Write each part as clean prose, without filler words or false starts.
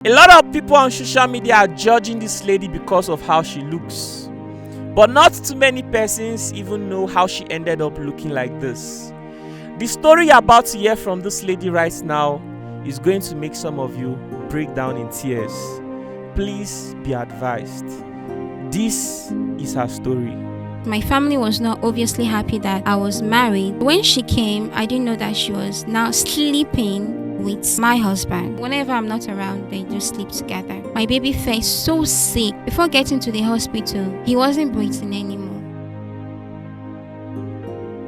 A lot of people on social media are judging this lady because of how she looks. But not too many persons even know how she ended up looking like this. The story you're about to hear from this lady right now is going to make some of you break down in tears. Please be advised. This is her story. My family was not obviously happy that I was married. When she came, I didn't know that she was now sleeping with my husband. Whenever I'm not around, they just sleep together. My baby felt so sick. Before getting to the hospital, he wasn't breathing anymore.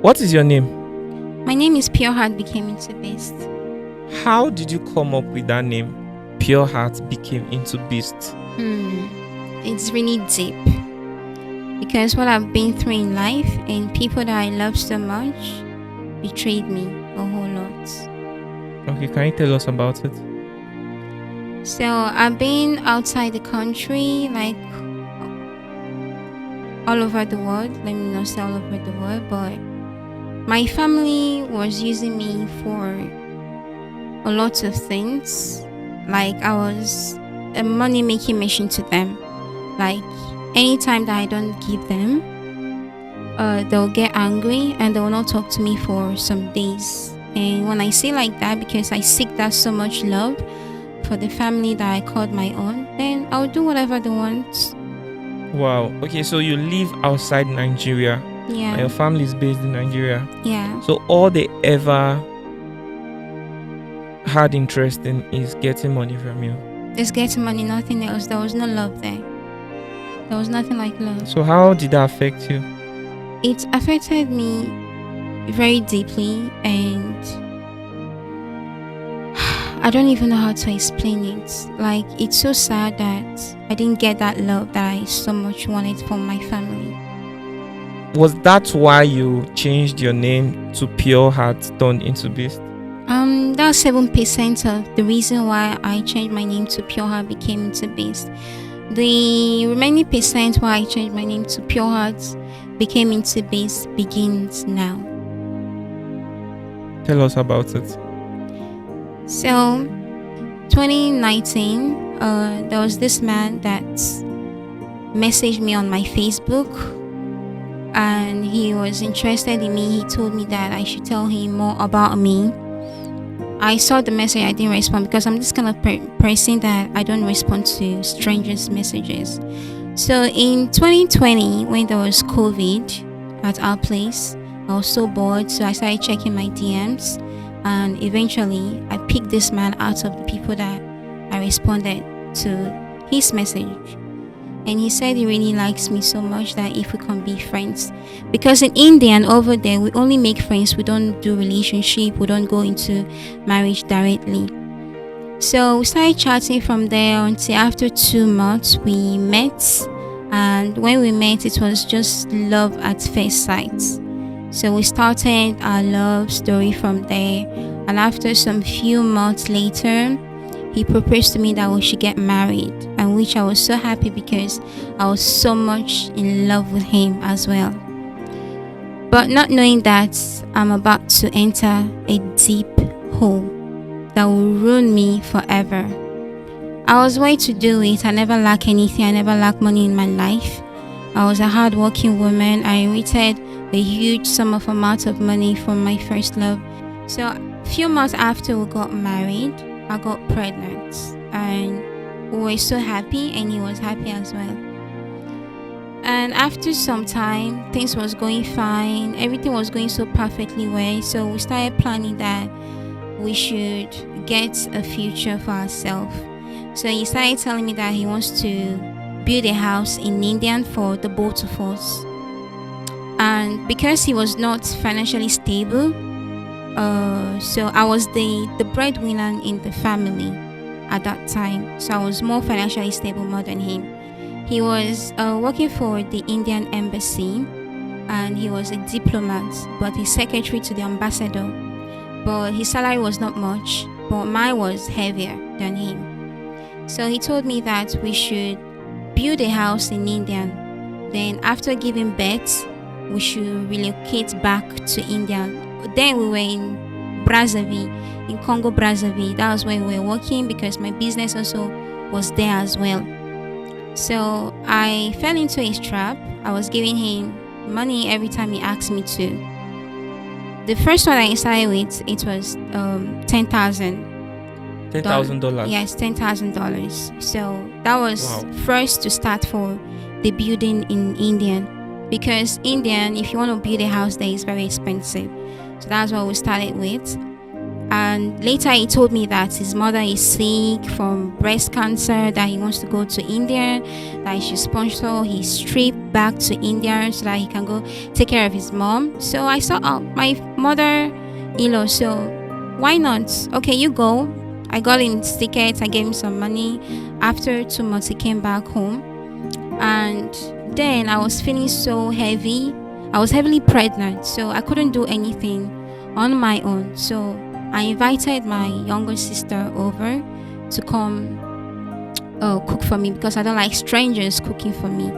What is your name? My name is Pure Heart Became Into Beast. How did you come up with that name? Pure Heart Became Into Beast. It's really deep. Because what I've been through in life and people that I love so much betrayed me a whole lot. Okay, can you tell us about it? So I've been outside the country, like all over the world. Let me not say all over the world, but my family was using me for a lot of things. Like I was a money-making machine to them. Like anytime that I don't give them, they'll get angry and they will not talk to me for some days. And when I say like that, because I seek that so much love for the family that I called my own, then I'll do whatever they want. Wow. Okay, so you live outside Nigeria. Yeah. And your family is based in Nigeria. Yeah. So all they ever had interest in is getting money from you. Just getting money, nothing else. There was no love there. There was nothing like love. So how did that affect you? It affected me very deeply, and I don't even know how to explain it. Like, it's so sad that I didn't get that love that I so much wanted from my family. Was that why you changed your name to Pure Heart Turned Into Beast? That's 7% of the reason why I changed my name to Pure Heart Became Into Beast. The remaining percent why I changed my name to Pure Heart Became Into Beast begins now. Tell us about it. So, 2019, there was this man that messaged me on my Facebook, and he was interested in me. He told me that I should tell him more about me. I saw the message, I didn't respond because I'm this kind of person that I don't respond to strangers' messages. So in 2020, when there was COVID at our place, I was so bored, so I started checking my DMs, and eventually I picked this man out of the people that I responded to his message. And he said he really likes me so much that if we can be friends. Because in India and over there, we only make friends. We don't do relationship. We don't go into marriage directly. So we started chatting from there until after 2 months we met. And when we met, it was just love at first sight. So we started our love story from there. And after some few months later, he proposed to me that we should get married, and which I was so happy because I was so much in love with him as well. But not knowing that I'm about to enter a deep hole that will ruin me forever. I was way to do it. I never lack anything. I never lack money in my life. I was a hardworking woman. I inherited a huge sum of amount of money from my first love. So a few months after we got married, I got pregnant, and we were so happy, and he was happy as well. And after some time, things was going fine. Everything was going so perfectly well. So we started planning that we should get a future for ourselves. So he started telling me that he wants to build a house in India for the both of us. And because he was not financially stable, so I was the breadwinner in the family at that time. So I was more financially stable more than him. He was working for the Indian embassy, and he was a diplomat, but he's secretary to the ambassador. But his salary was not much, but mine was heavier than him. So he told me that we should build a house in India. Then after giving birth, we should relocate back to India. Then we were in Brazzaville. in Congo Brazzaville. That was where we were working because my business also was there as well. So I fell into his trap. I was giving him money every time he asked me to. The first one I started with, it was $10,000. $10,000. Yes, $10,000. So that was Wow. first to start for the building in Indian, because Indian, if you want to build a house there, is very expensive. So that's what we started with. And later he told me that his mother is sick from breast cancer, that he wants to go to India, that he should sponsor his trip back to India so that he can go take care of his mom. So I saw my mother-in-law, so why not? Okay, you go. I got him tickets, I gave him some money. After 2 months, he came back home. And then I was feeling so heavy. I was heavily pregnant, so I couldn't do anything on my own. So I invited my younger sister over to come cook for me, because I don't like strangers cooking for me.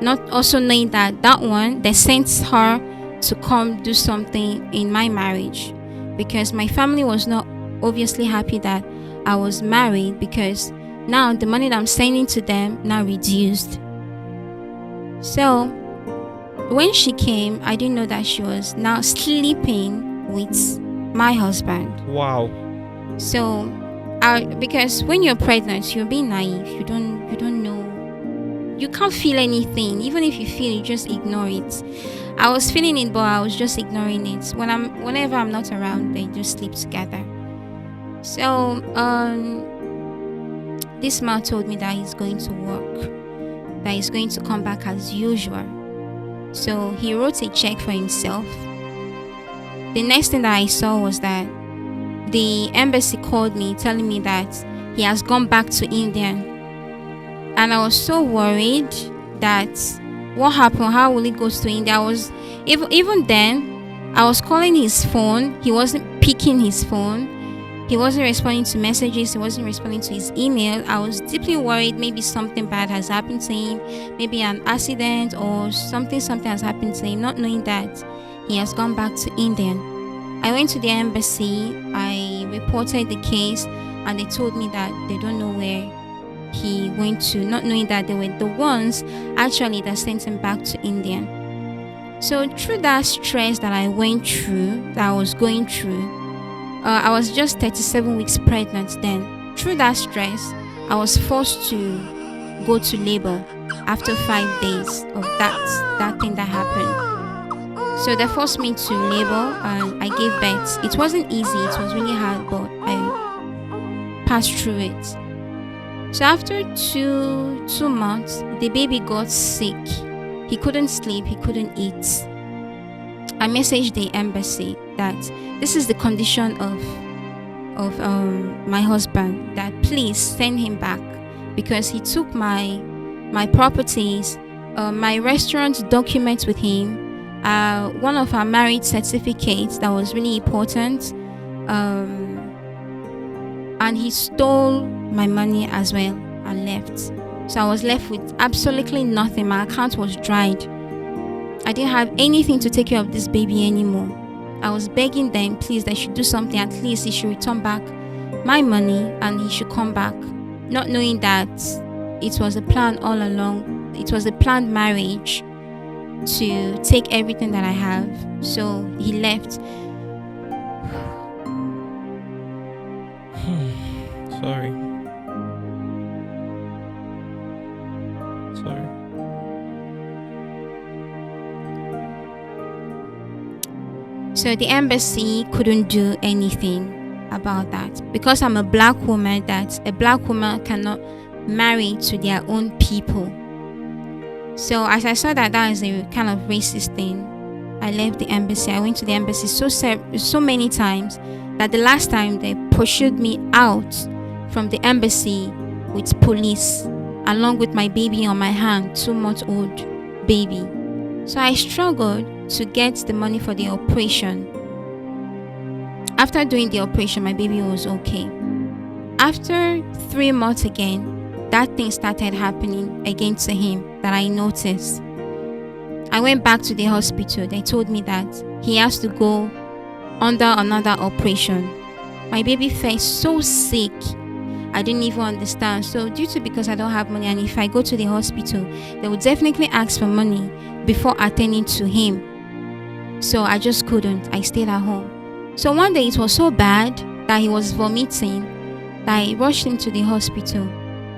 Not also knowing that one, they sent her to come do something in my marriage, because my family was not obviously happy that I was married, because now the money that I'm sending to them now reduced. So when she came, I didn't know that she was now sleeping with my husband. Wow. So because when you're pregnant, you're being naive. You don't know. You can't feel anything. Even if you feel, you just ignore it. I was feeling it, but I was just ignoring it. Whenever I'm not around, they just sleep together. So this man told me that he's going to work, that he's going to come back as usual. So he wrote a check for himself. The next thing that I saw was that the embassy called me telling me that he has gone back to India. And I was so worried that what happened, how will he go to India? I was even then, I was calling his phone. He wasn't picking his phone. He wasn't responding to messages. He wasn't responding to his email. I was deeply worried maybe something bad has happened to him, maybe an accident or something has happened to him, not knowing that he has gone back to India. I went to the embassy. I reported the case, and they told me that they don't know where he went to, not knowing that they were the ones actually that sent him back to India. So through that stress that I went through, that I was going through, I was just 37 weeks pregnant then. Through that stress, I was forced to go to labor after 5 days of that thing that happened. So they forced me to labor, and I gave birth. It wasn't easy, it was really hard, but I passed through it. So after two months, the baby got sick. He couldn't sleep, he couldn't eat. I messaged the embassy that this is the condition of my husband, that please send him back, because he took my properties, my restaurant documents with him, one of our marriage certificates that was really important, and he stole my money as well and left. So I was left with absolutely nothing. My account was dried. I didn't have anything to take care of this baby anymore. I was begging them, please, they should do something. At least he should return back my money and he should come back. Not knowing that it was a plan all along. It was a planned marriage to take everything that I have. So he left. Sorry. So the embassy couldn't do anything about that, because I'm a black woman, that a black woman cannot marry to their own people. So as I saw that is a kind of racist thing, I left the embassy. I went to the embassy so many times that the last time they pursued me out from the embassy with police, along with my baby on my hand, 2-month-old baby. So I struggled to get the money for the operation. After doing the operation, my baby was okay. After 3 months again, that thing started happening again to him that I noticed. I went back to the hospital. They told me that he has to go under another operation. My baby felt so sick. I didn't even understand. So because I don't have money, and if I go to the hospital, they would definitely ask for money before attending to him. So I just couldn't. I stayed at home. So one day it was so bad that he was vomiting that I rushed him to the hospital.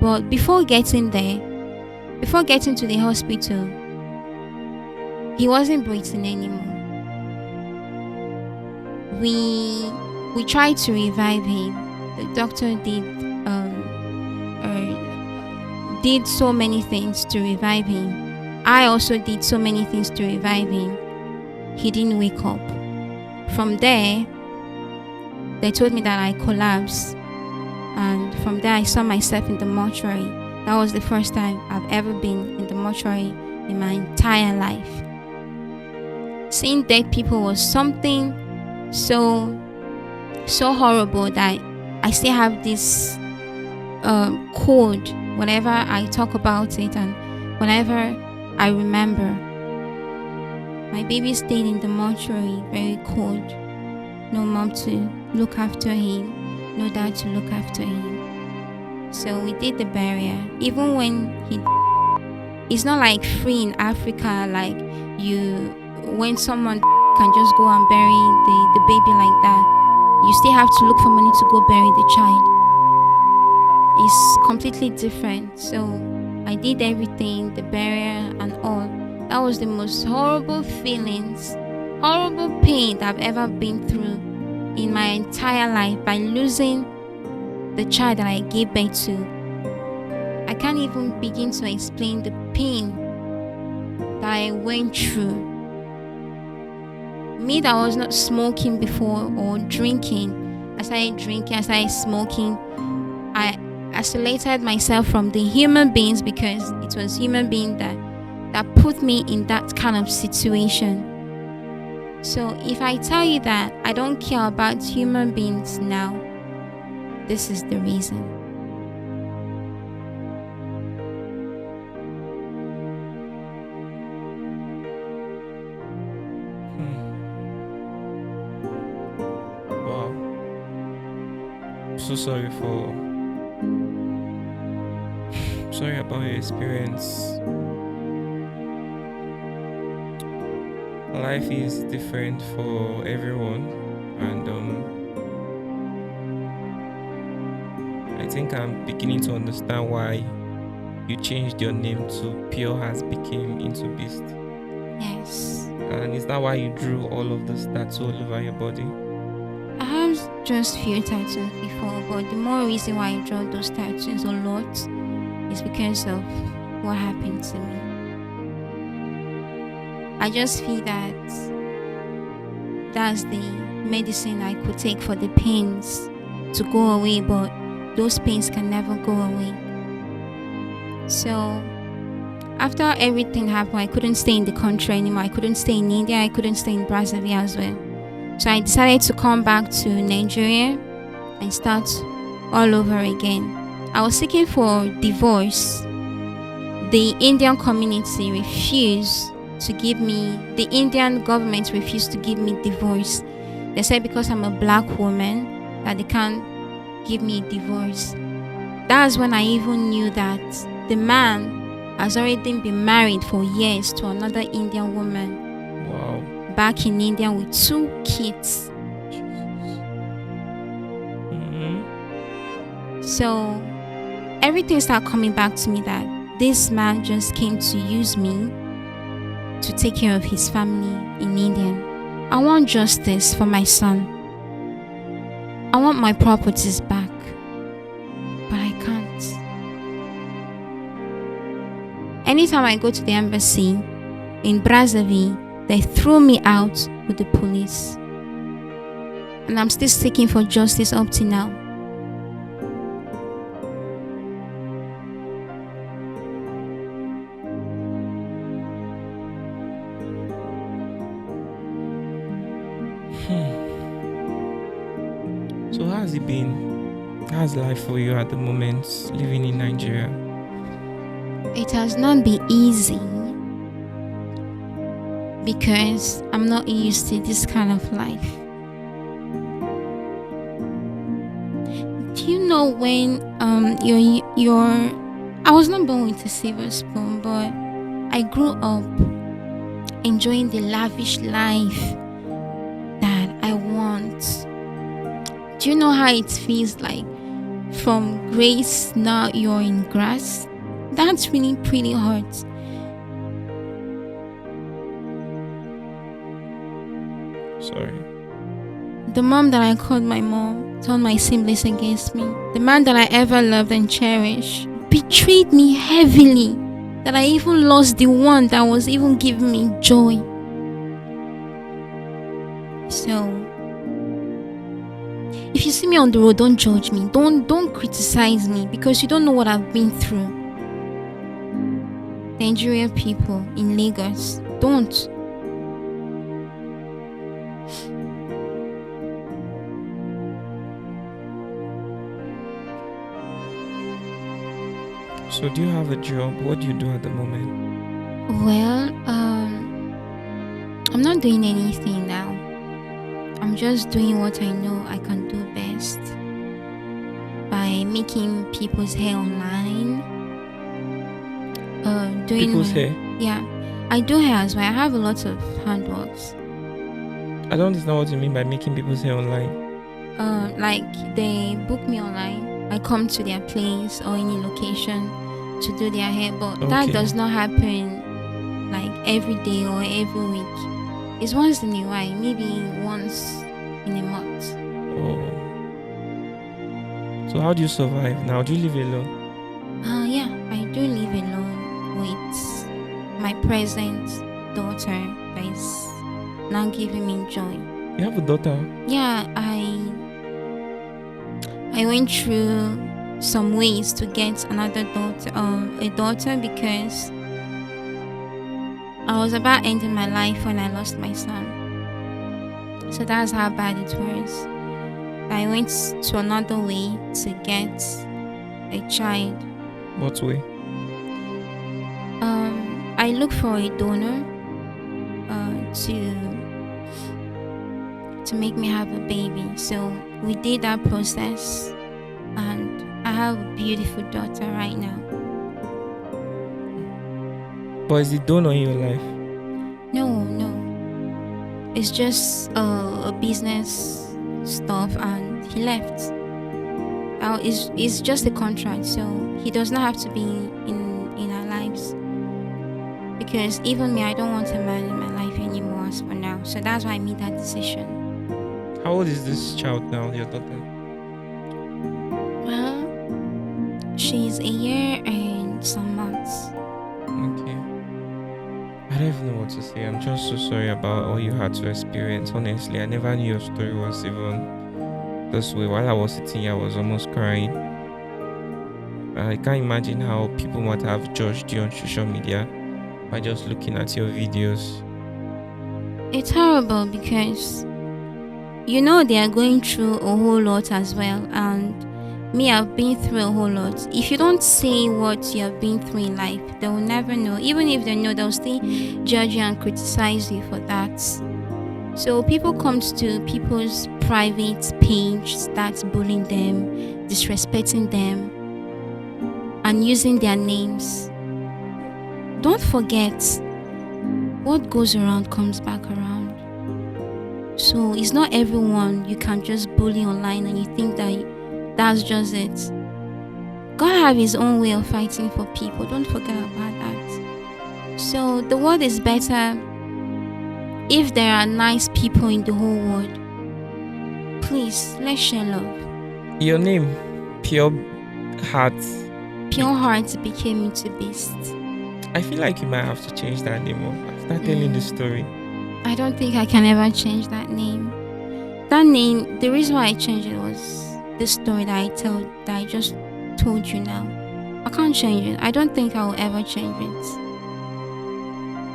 But before getting to the hospital, he wasn't breathing anymore. We tried to revive him. The doctor did so many things to revive him. I also did so many things to revive him. He didn't wake up. From there, they told me that I collapsed, and from there I saw myself in the mortuary. That was the first time I've ever been in the mortuary in my entire life. Seeing dead people was something so horrible that I still have this code whenever I talk about it and whenever I remember. My baby stayed in the mortuary, very cold. No mom to look after him, no dad to look after him. So we did the burial. Even when it's not like free in Africa, like when someone can just go and bury the baby like that. You still have to look for money to go bury the child. It's completely different. So I did everything, the burial and all. That was the most horrible feelings, horrible pain that I've ever been through in my entire life by losing the child that I gave birth to. I can't even begin to explain the pain that I went through. Me that was not smoking before or drinking, I started smoking. I isolated myself from the human beings because it was human beings that put me in that kind of situation. So if I tell you that I don't care about human beings now, this is the reason. Wow. I'm so sorry about your experience. Life is different for everyone, and I think I'm beginning to understand why you changed your name to Pure has became into Beast. Yes. And is that why you drew all of this tattoo all over your body? I have just few tattoos before, but the more reason why I draw those tattoos a lot is because of what happened to me. I just feel that that's the medicine I could take for the pains to go away, but those pains can never go away. So after everything happened, I couldn't stay in the country anymore. I couldn't stay in India. I couldn't stay in Brazil as well. So I decided to come back to Nigeria and start all over again. I was seeking for divorce. The Indian community refused to give me, the Indian government refused to give me divorce. They said because I'm a black woman that they can't give me a divorce. That's when I even knew that the man has already been married for years to another Indian woman. Wow. Back in India with 2 kids. Mm-hmm. So everything started coming back to me that this man just came to use me to take care of his family in India. I want justice for my son. I want my properties back. But I can't. Anytime I go to the embassy in Brazzaville, they threw me out with the police. And I'm still seeking for justice up to now. So how's it been? How's life for you at the moment, living in Nigeria? It has not been easy because I'm not used to this kind of life. Do you know when your I was not born with a silver spoon, but I grew up enjoying the lavish life that I want. Do you know how it feels like from grace now you're in grass? That's really pretty hard. Sorry. The mom that I called my mom turned my siblings against me. The man that I ever loved and cherished betrayed me heavily. That I even lost the one that was even giving me joy. So, if you see me on the road, don't judge me. Don't criticize me because you don't know what I've been through. Nigerian people in Lagos, don't. So do you have a job? What do you do at the moment? Well, I'm not doing anything now. I'm just doing what I know I can do best by making people's hair online. People's hair? Yeah, I do hair as well. I have a lot of handworks. I don't understand what you mean by making people's hair online. Like they book me online. I come to their place or any location to do their hair, but that Okay. does not happen like every day or every week. It's once in a while, maybe once in a month. Oh. So how do you survive now? Do you live alone? Yeah, I do live alone with my present daughter that is now giving me joy. You have a daughter? Yeah, I went through some ways to get another daughter, a daughter, because I was about ending my life when I lost my son. So that's how bad it was. I went to another way to get a child. What way? I looked for a donor to make me have a baby. So we did that process, and I have a beautiful daughter right now. But is the donor in your life? No. It's just a business stuff, and he left. It's just a contract, so he does not have to be in our lives. Because even me, I don't want a man in my life anymore as for now. So that's why I made that decision. How old is this child now, your daughter? Well, she's a year and some months. Okay. I don't even know what to say. I'm just so sorry about all you had to experience. Honestly, I never knew your story was even this way. While I was sitting here, I was almost crying. I can't imagine how people might have judged you on social media by just looking at your videos. It's horrible because they are going through a whole lot as well, and me, I've been through a whole lot. If you don't say what you have been through in life, they will never know. Even if they know, they'll still judge you and criticize you for that. So people come to people's private page, start bullying them, disrespecting them, and using their names. Don't forget, what goes around comes back around. So it's not everyone you can just bully online and you think that's just it. God have his own way of fighting for people. Don't forget about that. So the world is better if there are nice people in the whole world. Please, let's share love. Your name, Pure Heart. Pure hearts became into beasts. I feel like you might have to change that name after telling the story. I don't think I can ever change that name. That name, the reason why I changed it was this story that I just told you now. I can't change it. I don't think I will ever change it.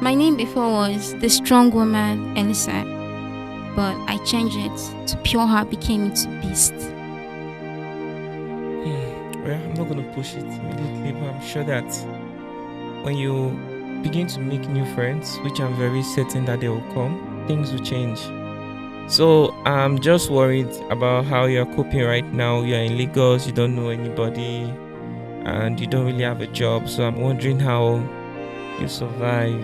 My name before was the strong woman Elisa, but I changed it to Pure Heart became into beast. Well, I'm not going to push it immediately, but I'm sure that when you begin to make new friends, which I'm very certain that they will come, things will change. So I'm just worried about how you're coping right now. You're in Lagos, you don't know anybody, and you don't really have a job. So I'm wondering how you survive.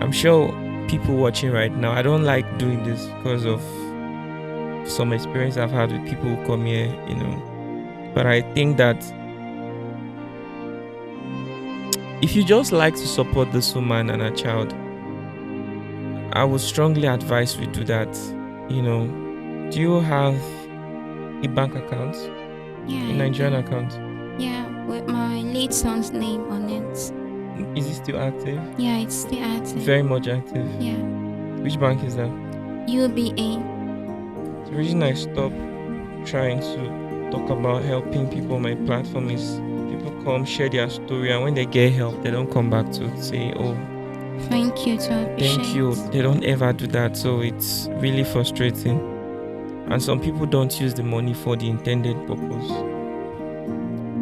I'm sure people watching right now, I don't like doing this because of some experience I've had with people who come here. But I think that if you just like to support this woman and her child, I would strongly advise we do that. Do you have a bank account? Yeah, A Nigerian account? yeah, with my late son's name on it. Is it still active? Yeah, it's still active. Very much active. Yeah. Which bank is that? UBA. The reason I stopped trying to talk about helping people on my platform is people come share their story, and when they get help, they don't come back to say, "Oh, Thank you to appreciate. thank you." They don't ever do that, so it's really frustrating. And some people don't use the money for the intended purpose.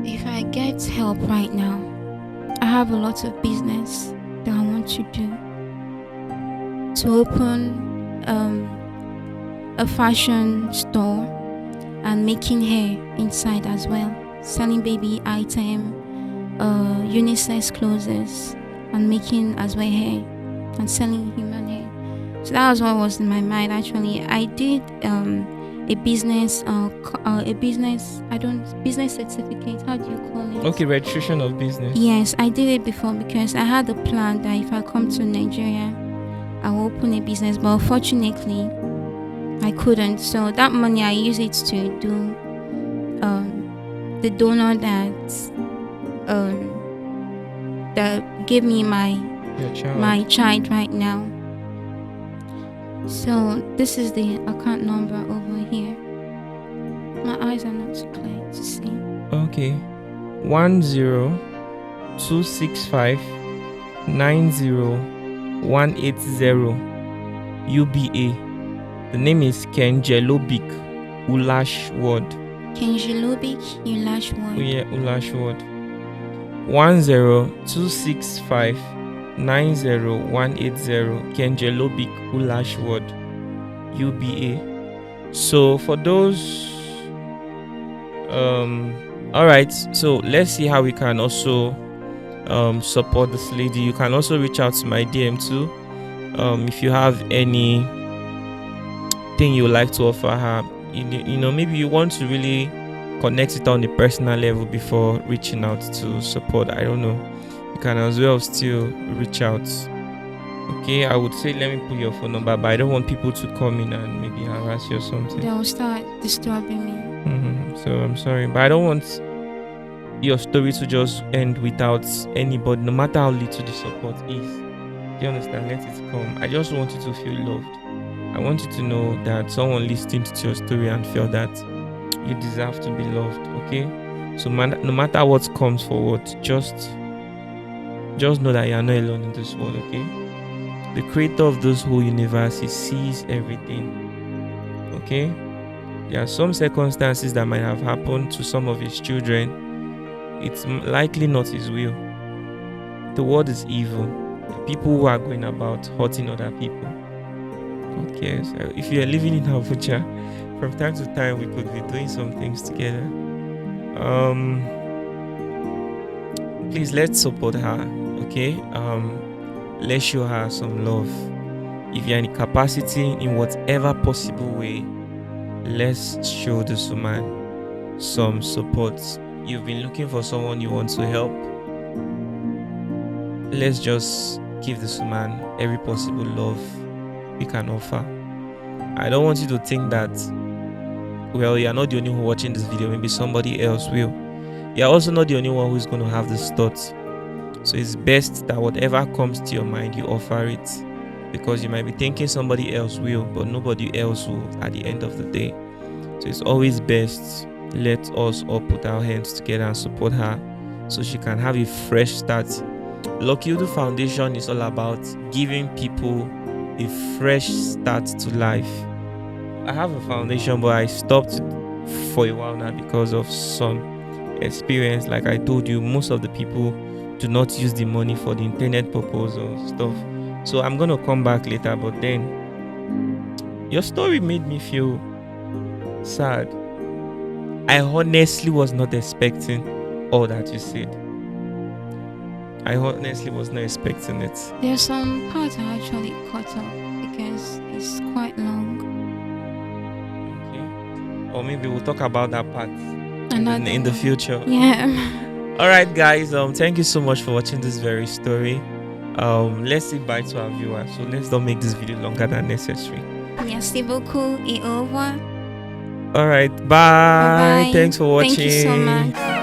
If I get help right now, I have a lot of business that I want to do. To open a fashion store and making hair inside as well, selling baby item, unisex clothes, and making as well hair and selling human hair. So that was what was in my mind. Actually, I did a business business certificate. How do you call it? Okay, registration of business. Yes, I did it before because I had a plan that if I come to Nigeria, I will open a business, but unfortunately, I couldn't. So that money I use it to do the donor that gave me my child right now. So this is the account number over here. My eyes are not too clear to see. Okay. 1026590180180 UBA. The name is Kenjelobik Ulashword. Kenjelobik Ulashword. Oh yeah, Ulashword. 10265901880 Kenjelobik Ulashword UBA. So for those all right, so let's see how we can also support this lady. You can also reach out to my DM too, if you have any thing you would like to offer her. Maybe you want to really connect it on the personal level before reaching out to support. I don't know, you can as well still reach out. Okay, I would say let me put your phone number, but I don't want people to come in and maybe harass you or something. They'll start disturbing me. So I'm sorry, but I don't want your story to just end without anybody, no matter how little the support is. Do you understand? Let it come. I just want you to feel loved. I want you to know that someone listened to your story and felt that you deserve to be loved. Okay, so no matter what comes forward, just know that you are not alone in this world. Okay, the creator of this whole universe, he sees everything. Okay, there are some circumstances that might have happened to some of his children. It's likely not his will. The world is evil. The people who are going about hurting other people. Okay, so if you are living in Abuja, from time to time we could be doing some things together. Please, let's support her. Okay, let's show her some love. If you're in the capacity, in whatever possible way, let's show this woman some support. You've been looking for someone you want to help. Let's just give this woman every possible love we can offer. I don't want you to think that, well, you're not the only one watching this video, maybe somebody else will. You're also not the only one who's going to have this thought. So it's best that whatever comes to your mind, you offer it, because you might be thinking somebody else will, but nobody else will at the end of the day. So it's always best, let us all put our hands together and support her so she can have a fresh start. Lucky Udo Foundation is all about giving people a fresh start to life. I have a foundation, but I stopped for a while now because of some experience. Like I told you, most of the people do not use the money for the intended purpose or stuff. So I'm gonna come back later, but then your story made me feel sad. I honestly was not expecting all that you said. I honestly was not expecting it. There's some parts I actually cut off because it's quite long. Okay. Or maybe we'll talk about that part in the One. future. Yeah. All right, guys. Thank you so much for watching this very story. Let's say bye to our viewers. So let's not make this video longer than necessary. Merci beaucoup et au revoir. All right. Bye. Bye-bye. Thanks for watching. Thank you so much.